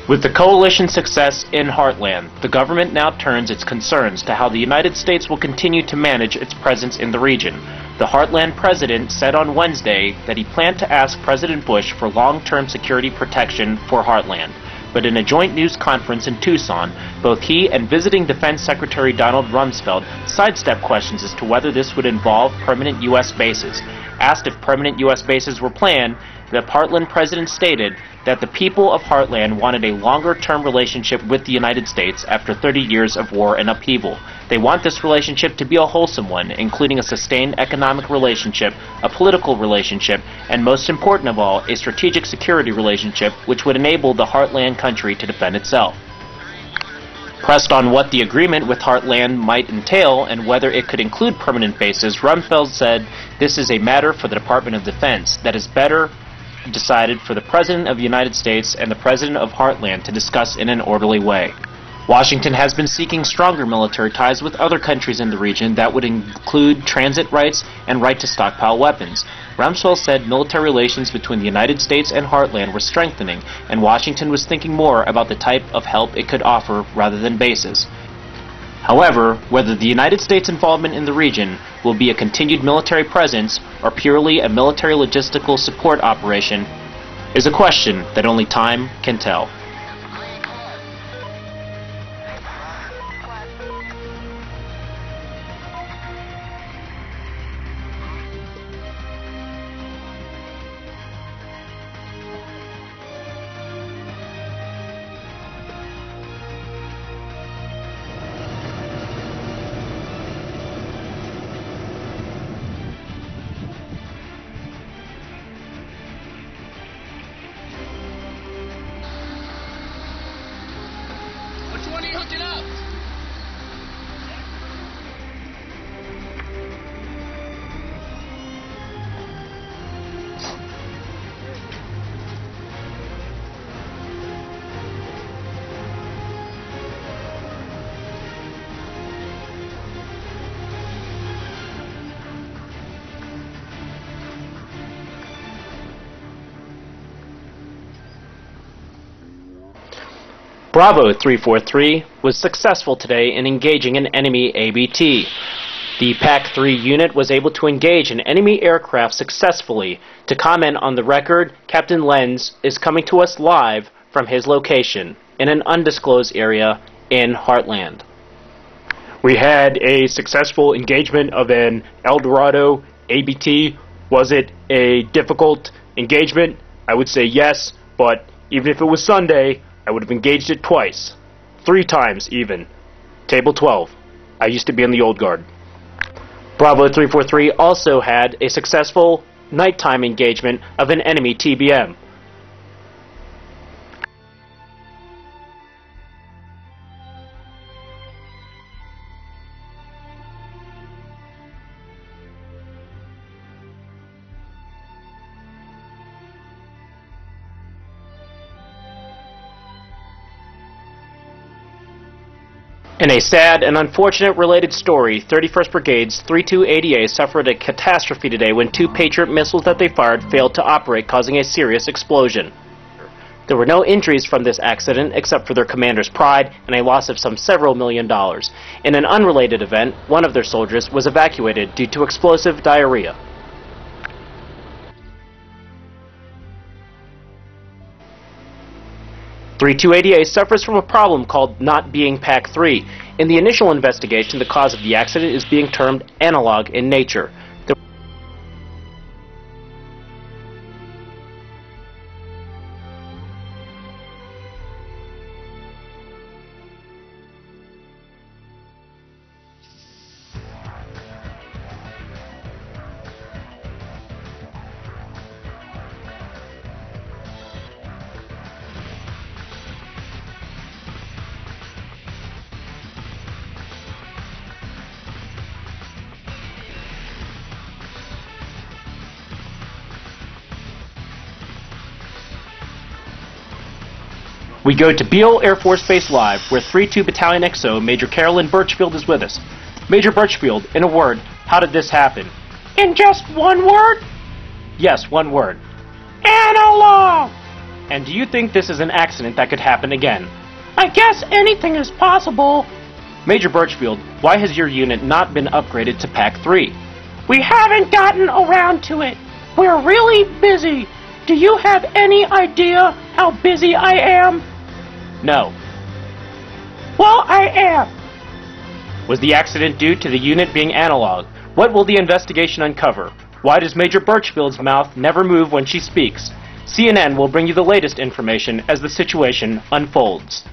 With the coalition's success in Heartland, the government now turns its concerns to how the United States will continue to manage its presence in the region. The Heartland president said on Wednesday that he planned to ask President Bush for long-term security protection for Heartland. But in a joint news conference in Tucson, both he and visiting Defense Secretary Donald Rumsfeld sidestepped questions as to whether this would involve permanent U.S. bases. Asked if permanent U.S. bases were planned, the Heartland president stated that the people of Heartland wanted a longer-term relationship with the United States after 30 years of war and upheaval. They want this relationship to be a wholesome one, including a sustained economic relationship, a political relationship, and most important of all, a strategic security relationship which would enable the Heartland country to defend itself. Pressed on what the agreement with Heartland might entail and whether it could include permanent bases, Rumsfeld said, "This is a matter for the Department of Defense that is better decided for the President of the United States and the President of Heartland to discuss in an orderly way." Washington has been seeking stronger military ties with other countries in the region that would include transit rights and right to stockpile weapons. Rumsfeld said military relations between the United States and Heartland were strengthening, and Washington was thinking more about the type of help it could offer rather than bases. However, whether the United States' involvement in the region will be a continued military presence or purely a military logistical support operation is a question that only time can tell. Which one are you hooking up? Bravo 343 was successful today in engaging an enemy ABT. The PAC-3 unit was able to engage an enemy aircraft successfully. To comment on the record, Captain Lenz is coming to us live from his location in an undisclosed area in Heartland. We had a successful engagement of an El Dorado ABT. Was it a difficult engagement? I would say yes, but even if it was Sunday, I would have engaged it twice. 3 times even. Table 12. I used to be in the old guard. Bravo 343 also had a successful nighttime engagement of an enemy TBM. In a sad and unfortunate related story, 31st Brigade's 3280A suffered a catastrophe today when 2 Patriot missiles that they fired failed to operate, causing a serious explosion. There were no injuries from this accident except for their commander's pride and a loss of several million dollars. In an unrelated event, one of their soldiers was evacuated due to explosive diarrhea. .3280A suffers from a problem called not being PAC-3. In the initial investigation, the cause of the accident is being termed analog in nature. We go to Beale Air Force Base Live, where 32 Battalion XO Major Carolyn Birchfield is with us. Major Birchfield, in a word, how did this happen? In just one word? Yes, one word. Analog! And do you think this is an accident that could happen again? I guess anything is possible. Major Birchfield, why has your unit not been upgraded to Pack 3? We haven't gotten around to it. We're really busy. Do you have any idea how busy I am? No. Well, I am. Was the accident due to the unit being analog? What will the investigation uncover? Why does Major Birchfield's mouth never move when she speaks? CNN will bring you the latest information as the situation unfolds.